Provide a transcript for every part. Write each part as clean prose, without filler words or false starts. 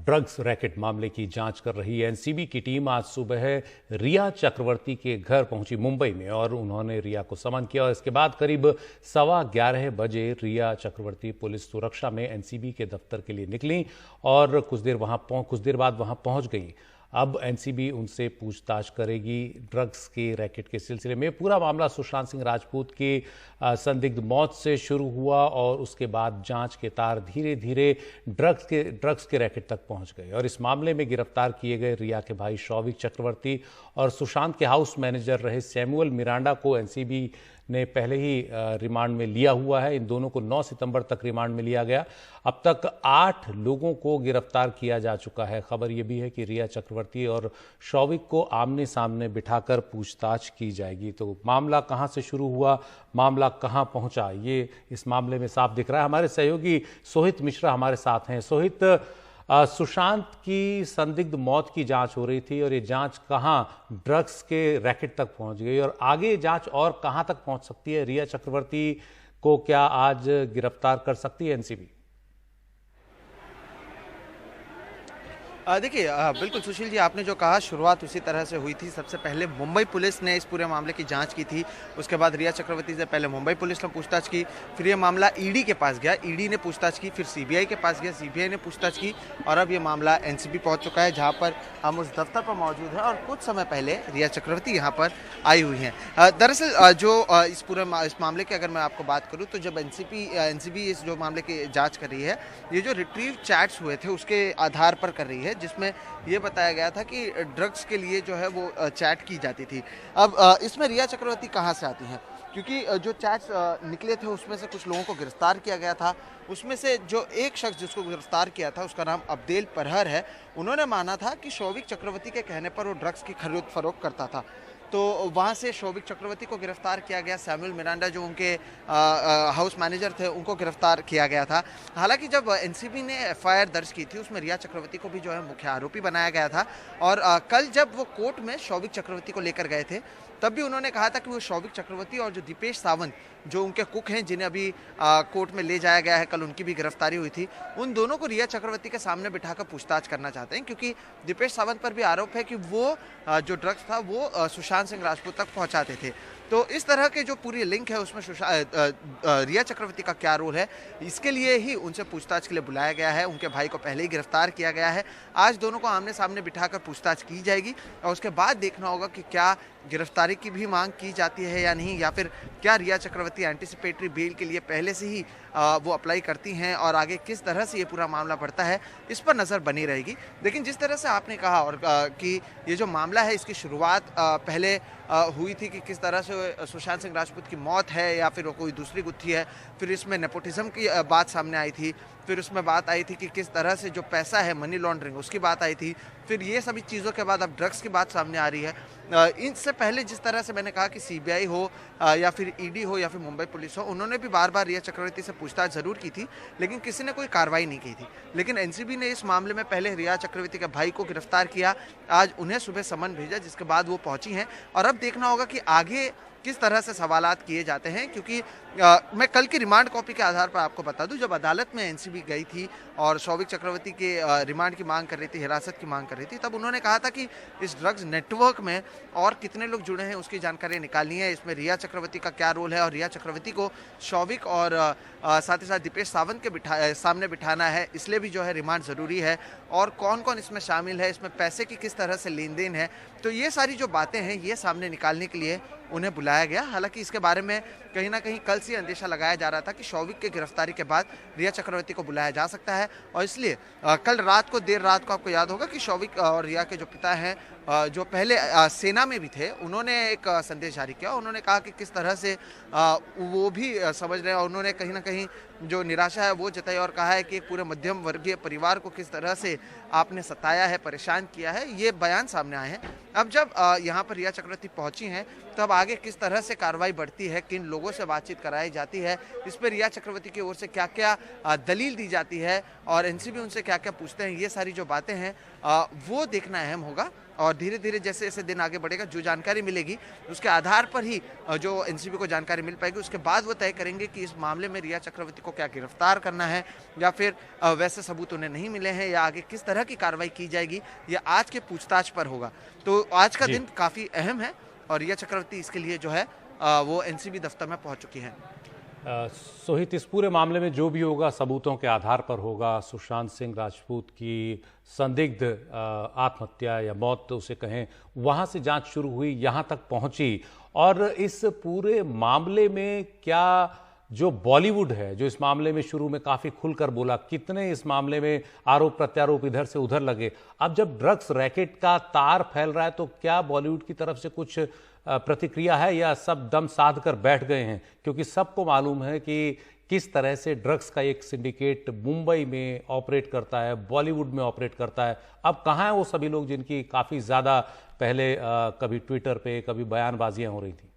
Drugs racket मामले की जांच कर रही एनसीबी की टीम आज सुबह रिया चक्रवर्ती के घर पहुंची मुंबई में और उन्होंने रिया को समन किया और इसके बाद करीब 11:15 बजे रिया चक्रवर्ती पुलिस सुरक्षा में एनसीबी के दफ्तर के लिए निकली और कुछ देर बाद वहां पहुंच गई। अब एनसीबी उनसे पूछताछ करेगी ड्रग्स के रैकेट के सिलसिले में। पूरा मामला सुशांत सिंह राजपूत की संदिग्ध मौत से शुरू हुआ और उसके बाद जांच के तार धीरे धीरे ड्रग्स के रैकेट तक पहुंच गए और इस मामले में गिरफ्तार किए गए रिया के भाई शौविक चक्रवर्ती और सुशांत के हाउस मैनेजर रहे सैमुअल मिरांडा को एनसीबी ने पहले ही रिमांड में लिया हुआ है। इन दोनों को 9 सितंबर तक रिमांड में लिया गया। अब तक 8 लोगों को गिरफ्तार किया जा चुका है। खबर यह भी है कि रिया चक्रवर्ती और शौविक को आमने सामने बिठाकर पूछताछ की जाएगी। तो मामला कहां से शुरू हुआ, मामला कहां पहुंचा, ये इस मामले में साफ दिख रहा है। हमारे सहयोगी सोहित मिश्रा हमारे साथ हैं। सोहित, सुशांत की संदिग्ध मौत की जांच हो रही थी और ये जांच कहां ड्रग्स के रैकेट तक पहुंच गई और आगे जांच और कहां तक पहुंच सकती है? रिया चक्रवर्ती को क्या आज गिरफ्तार कर सकती है एनसीबी? देखिए, बिल्कुल सुशील जी, आपने जो कहा शुरुआत उसी तरह से हुई थी। सबसे पहले मुंबई पुलिस ने इस पूरे मामले की जांच की थी। उसके बाद रिया चक्रवर्ती से पहले मुंबई पुलिस ने पूछताछ की, फिर ये मामला ईडी के पास गया, ईडी ने पूछताछ की, फिर सीबीआई के पास गया, सीबीआई ने पूछताछ की और अब ये मामला एनसीबी पहुंच चुका है, जहां पर हम उस दफ्तर पर मौजूद हैं और कुछ समय पहले रिया चक्रवर्ती यहाँ पर आई हुई हैं। दरअसल इस मामले की अगर मैं आपको बात करूँ तो जब एनसीबी इस जो मामले की जाँच कर रही है, ये जो रिट्रीव चैट्स हुए थे उसके आधार पर कर रही है, जिसमें ये बताया गया था कि ड्रग्स के लिए जो है वो चैट की जाती थी। अब इसमें रिया चक्रवर्ती कहाँ से आती हैं? क्योंकि जो चैट्स निकले थे उसमें से कुछ लोगों को गिरफ्तार किया गया था। उसमें से जो एक शख्स जिसको गिरफ्तार किया था उसका नाम अब्देल परहर है। उन्होंने माना था कि शौविक चक्रवर्ती के कहने पर वो ड्रग्स की खरीद फरोख्त करता था। तो वहाँ से शौविक चक्रवर्ती को गिरफ्तार किया गया। सैमुअल मिरांडा जो उनके हाउस मैनेजर थे उनको गिरफ्तार किया गया था। हालांकि जब एनसीबी ने एफआईआर दर्ज की थी उसमें रिया चक्रवर्ती को भी जो है मुख्य आरोपी बनाया गया था और कल जब वो कोर्ट में शौविक चक्रवर्ती को लेकर गए थे तब भी उन्होंने कहा था कि वो शौविक चक्रवर्ती और जो दीपेश सावंत जो उनके कुक हैं जिन्हें अभी कोर्ट में ले जाया गया है, कल उनकी भी गिरफ्तारी हुई थी, उन दोनों को रिया चक्रवर्ती के सामने बिठाकर पूछताछ करना चाहते हैं, क्योंकि दीपेश सावंत पर भी आरोप है कि वो जो ड्रग्स था वो सुशांत सिंह राजपूत तक पहुंचाते थे। तो इस तरह के जो पूरी लिंक है उसमें रिया चक्रवर्ती का क्या रोल है, इसके लिए ही उनसे पूछताछ के लिए बुलाया गया है। उनके भाई को पहले ही गिरफ्तार किया गया है। आज दोनों को आमने सामने बिठाकर पूछताछ की जाएगी और उसके बाद देखना होगा कि क्या गिरफ्तारी की भी मांग की जाती है या नहीं, या फिर क्या रिया चक्रवर्ती एंटीसिपेटरी बेल के लिए पहले से ही वो अप्लाई करती हैं और आगे किस तरह से ये पूरा मामला बढ़ता है, इस पर नज़र बनी रहेगी। लेकिन जिस तरह से आपने कहा और कि ये जो मामला है इसकी शुरुआत पहले हुई थी कि किस तरह से सुशांत सिंह राजपूत की मौत है या फिर कोई दूसरी गुत्थी है, फिर इसमें नेपोटिज्म की बात सामने आई थी, फिर उसमें बात आई थी कि किस तरह से जो पैसा है मनी लॉन्ड्रिंग उसकी बात आई थी, फिर ये सभी चीज़ों के बाद अब ड्रग्स की बात सामने आ रही है। इनसे पहले जिस तरह से मैंने कहा कि सीबीआई हो या फिर ईडी हो या फिर मुंबई पुलिस हो, उन्होंने भी बार बार रिया चक्रवर्ती से पूछताछ जरूर की थी लेकिन किसी ने कोई कार्रवाई नहीं की थी। लेकिन एनसीबी ने इस मामले में पहले रिया चक्रवर्ती के भाई को गिरफ्तार किया, आज उन्हें सुबह समन भेजा, जिसके बाद वो पहुंची हैं और अब देखना होगा कि आगे किस तरह से सवालात किए जाते हैं। क्योंकि मैं कल की रिमांड कॉपी के आधार पर आपको बता दूं, जब अदालत में एनसीबी गई थी और शौविक चक्रवर्ती के रिमांड की मांग कर रही थी, हिरासत की मांग कर रही थी, तब उन्होंने कहा था कि इस ड्रग्स नेटवर्क में और कितने लोग जुड़े हैं उसकी जानकारी निकालनी है, इसमें रिया चक्रवर्ती का क्या रोल है और रिया चक्रवर्ती को शौविक और साथ ही साथ दीपेश सावंत के सामने बिठाना है, इसलिए भी जो है रिमांड ज़रूरी है और कौन कौन इसमें शामिल है, इसमें पैसे की किस तरह से लेन देन है, तो ये सारी जो बातें हैं ये सामने निकालने के लिए उन्हें बुलाया गया। हालांकि इसके बारे में कहीं ना कहीं कल से अंदेशा लगाया जा रहा था कि शौविक के गिरफ्तारी के बाद रिया चक्रवर्ती को बुलाया जा सकता है और इसलिए कल रात को देर रात को आपको याद होगा कि शौविक और रिया के जो पिता हैं जो पहले सेना में भी थे, उन्होंने एक संदेश जारी किया। उन्होंने कहा कि किस तरह से वो भी समझ रहे हैं और उन्होंने कहीं ना कहीं जो निराशा है वो जताई और कहा है कि एक पूरे मध्यम वर्गीय परिवार को किस तरह से आपने सताया है, परेशान किया है, ये बयान सामने आए हैं। अब जब यहाँ पर रिया चक्रवर्ती पहुंची हैं तब आगे किस तरह से कार्रवाई बढ़ती है, किन लोगों से बातचीत कराई जाती है, इस पर रिया चक्रवर्ती की ओर से क्या क्या दलील दी जाती है और एनसीबी उनसे क्या क्या पूछते हैं, ये सारी जो बातें हैं वो देखना अहम होगा। और धीरे धीरे जैसे जैसे दिन आगे बढ़ेगा जो जानकारी मिलेगी उसके आधार पर ही जो एनसीबी को जानकारी मिल पाएगी, उसके बाद वो तय करेंगे कि इस मामले में रिया चक्रवर्ती को क्या गिरफ्तार करना है या फिर वैसे सबूत उन्हें नहीं मिले हैं या आगे किस तरह की कार्रवाई की जाएगी, ये आज के पूछताछ पर होगा। तो आज का दिन काफ़ी अहम है और रिया चक्रवर्ती इसके लिए जो है वो एनसीबी दफ्तर में पहुंच चुकी हैं। सोहित, इस पूरे मामले में जो भी होगा सबूतों के आधार पर होगा। सुशांत सिंह राजपूत की संदिग्ध आत्महत्या या मौत उसे कहें, वहां से जांच शुरू हुई, यहां तक पहुंची, और इस पूरे मामले में क्या जो बॉलीवुड है, जो इस मामले में शुरू में काफी खुलकर बोला, कितने इस मामले में आरोप प्रत्यारोप इधर से उधर लगे, अब जब ड्रग्स रैकेट का तार फैल रहा है तो क्या बॉलीवुड की तरफ से कुछ प्रतिक्रिया है या सब दम साध कर बैठ गए हैं? क्योंकि सबको मालूम है कि किस तरह से ड्रग्स का एक सिंडिकेट मुंबई में ऑपरेट करता है, बॉलीवुड में ऑपरेट करता है। अब कहाँ हैं वो सभी लोग जिनकी काफी ज्यादा पहले कभी ट्विटर पे कभी बयानबाजियां हो रही थी?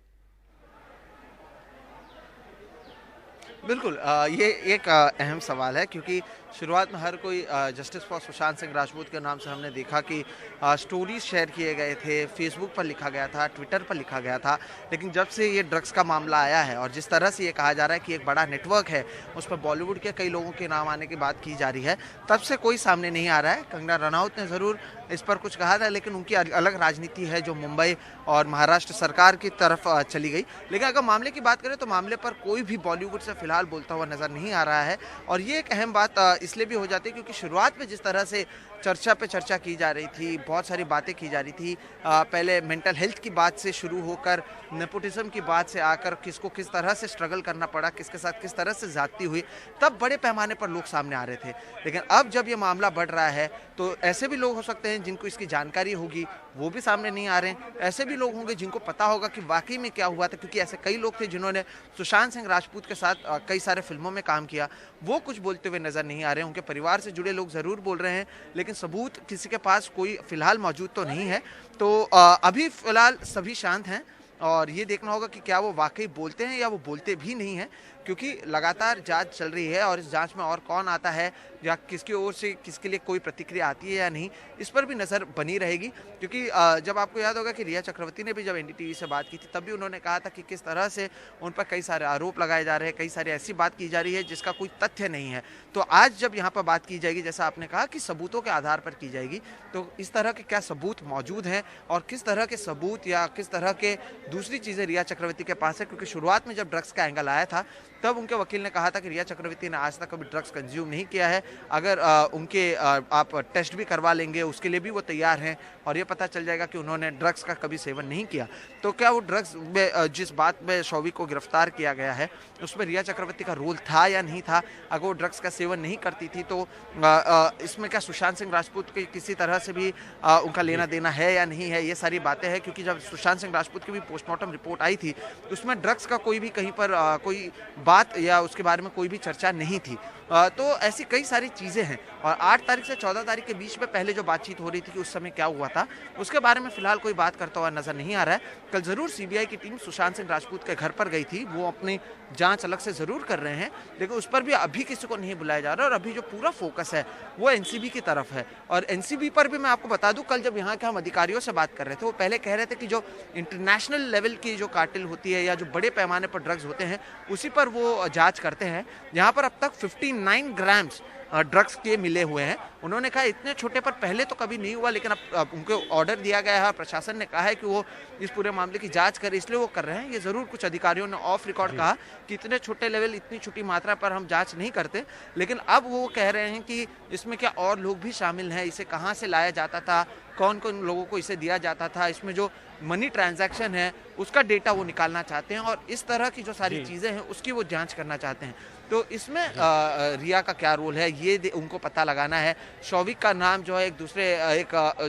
बिल्कुल, ये एक अहम सवाल है क्योंकि शुरुआत में हर कोई जस्टिस फॉर सुशांत सिंह राजपूत के नाम से हमने देखा कि स्टोरीज शेयर किए गए थे, फेसबुक पर लिखा गया था, ट्विटर पर लिखा गया था। लेकिन जब से ये ड्रग्स का मामला आया है और जिस तरह से ये कहा जा रहा है कि एक बड़ा नेटवर्क है, उस पर बॉलीवुड के कई लोगों के नाम आने की बात की जा रही है, तब से कोई सामने नहीं आ रहा है। कंगना रनौत ने ज़रूर इस पर कुछ कहा था, लेकिन उनकी अलग राजनीति है जो मुंबई और महाराष्ट्र सरकार की तरफ चली गई। लेकिन अगर मामले की बात करें तो मामले पर कोई भी बॉलीवुड से फिलहाल बोलता हुआ नजर नहीं आ रहा है। और ये एक अहम बात इसलिए भी हो जाती है क्योंकि शुरुआत में जिस तरह से चर्चा पे चर्चा की जा रही थी, बहुत सारी बातें की जा रही थी, पहले मेंटल हेल्थ की बात से शुरू होकर नेपोटिज्म की बात से आकर किसको किस तरह से स्ट्रगल करना पड़ा, किसके साथ किस तरह से ज्यादती हुई, तब बड़े पैमाने पर लोग सामने आ रहे थे। लेकिन अब जब ये मामला बढ़ रहा है तो ऐसे भी लोग हो सकते हैं जिनको इसकी जानकारी होगी, वो भी सामने नहीं आ रहे हैं। ऐसे भी लोग होंगे जिनको पता होगा कि वाकई में क्या हुआ था, क्योंकि ऐसे कई लोग थे जिन्होंने सुशांत सिंह राजपूत के साथ कई सारे फिल्मों में काम किया, वो कुछ बोलते हुए नजर नहीं आ रहे हैं। उनके परिवार से जुड़े लोग जरूर बोल रहे हैं, लेकिन सबूत किसी के पास कोई फिलहाल मौजूद तो नहीं है। तो अभी फिलहाल सभी शांत हैं और ये देखना होगा कि क्या वो वाकई बोलते हैं या वो बोलते भी नहीं हैं, क्योंकि लगातार जांच चल रही है और इस जांच में और कौन आता है या किसकी ओर से किसके लिए कोई प्रतिक्रिया आती है या नहीं, इस पर भी नज़र बनी रहेगी। क्योंकि जब आपको याद होगा कि रिया चक्रवर्ती ने भी जब एनडीटीवी से बात की थी, तब भी उन्होंने कहा था कि किस तरह से उन पर कई सारे आरोप लगाए जा रहे हैं, कई सारी ऐसी बात की जा रही है जिसका कोई तथ्य नहीं है। तो आज जब यहाँ पर बात की जाएगी, जैसा आपने कहा कि सबूतों के आधार पर की जाएगी, तो इस तरह के क्या सबूत मौजूद हैं और किस तरह के सबूत या किस तरह के दूसरी चीज़ें रिया चक्रवर्ती के पास है। क्योंकि शुरुआत में जब ड्रग्स का एंगल आया था तब उनके वकील ने कहा था कि रिया चक्रवर्ती ने आज तक कभी ड्रग्स कंज्यूम नहीं किया है, अगर उनके आप टेस्ट भी करवा लेंगे उसके लिए भी वो तैयार हैं और ये पता चल जाएगा कि उन्होंने ड्रग्स का कभी सेवन नहीं किया। तो क्या वो ड्रग्स में जिस बात में शौविक को गिरफ्तार किया गया है उसमें रिया चक्रवर्ती का रोल था या नहीं था? अगर वो ड्रग्स का सेवन नहीं करती थी तो इसमें क्या सुशांत सिंह राजपूत के किसी तरह से भी उनका लेना देना है या नहीं है, ये सारी बातें हैं। क्योंकि जब सुशांत सिंह राजपूत की भी पोस्टमार्टम रिपोर्ट आई थी उसमें ड्रग्स का कोई भी कहीं पर कोई बात या उसके बारे में कोई भी चर्चा नहीं थी। तो ऐसी कई सारी चीज़ें हैं और 8 तारीख से 14 तारीख के बीच में पहले जो बातचीत हो रही थी कि उस समय क्या हुआ था, उसके बारे में फिलहाल कोई बात करता हुआ नजर नहीं आ रहा है। कल जरूर सीबीआई की टीम सुशांत सिंह राजपूत के घर पर गई थी, वो अपनी जांच अलग से जरूर कर रहे हैं, लेकिन उस पर भी अभी किसी को नहीं बुलाया जा रहा और अभी जो पूरा फोकस है वो एनसीबी की तरफ है। और एनसीबी पर भी मैं आपको बता दूं, कल जब यहाँ के हम अधिकारियों से बात कर रहे थे, वो पहले कह रहे थे कि जो इंटरनेशनल लेवल की जो कार्टेल होती है या जो बड़े पैमाने पर ड्रग्स होते हैं उसी पर वो जांच करते हैं। यहाँ पर अब तक 59 ग्राम्स ड्रग्स के मिले हुए हैं। उन्होंने कहा इतने छोटे पर पहले तो कभी नहीं हुआ, लेकिन अब उनको ऑर्डर दिया गया है, प्रशासन ने कहा है कि वो इस पूरे मामले की जांच करे, इसलिए वो कर रहे हैं। ये जरूर कुछ अधिकारियों ने ऑफ रिकॉर्ड कहा कि इतने छोटे लेवल इतनी छोटी मात्रा पर हम जांच नहीं करते, लेकिन अब वो कह रहे हैं कि इसमें क्या और लोग भी शामिल हैं, इसे कहाँ से लाया जाता था, कौन कौन लोगों को इसे दिया जाता था, इसमें जो मनी ट्रांजैक्शन है उसका डेटा वो निकालना चाहते हैं और इस तरह की जो सारी चीज़ें हैं उसकी वो जांच करना चाहते हैं। तो इसमें रिया का क्या रोल है ये उनको पता लगाना है। शौविक का नाम जो है एक दूसरे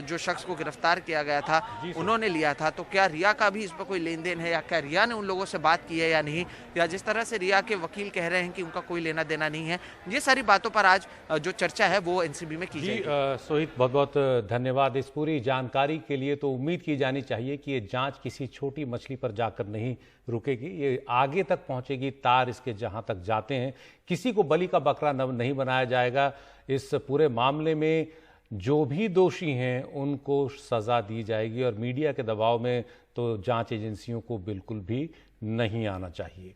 जो शख्स को गिरफ्तार किया गया था उन्होंने लिया था, तो क्या रिया का भी इस पर कोई लेन देन है या क्या रिया ने उन लोगों से बात की है या नहीं, या जिस तरह से रिया के वकील कह रहे हैं कि उनका कोई लेना देना नहीं है, ये सारी बातों पर आज जो चर्चा है वो एनसीबी में की जाएगी। सोहित, बहुत बहुत धन्यवाद इस पूरी जानकारी के लिए। तो उम्मीद की जानी चाहिए कि ये जांच किसी छोटी मछली पर जाकर नहीं रुकेगी, ये आगे तक पहुंचेगी, तार इसके जहां तक जाते हैं। किसी को बलि का बकरा नहीं बनाया जाएगा। इस पूरे मामले में जो भी दोषी हैं उनको सजा दी जाएगी और मीडिया के दबाव में तो जांच एजेंसियों को बिल्कुल भी नहीं आना चाहिए।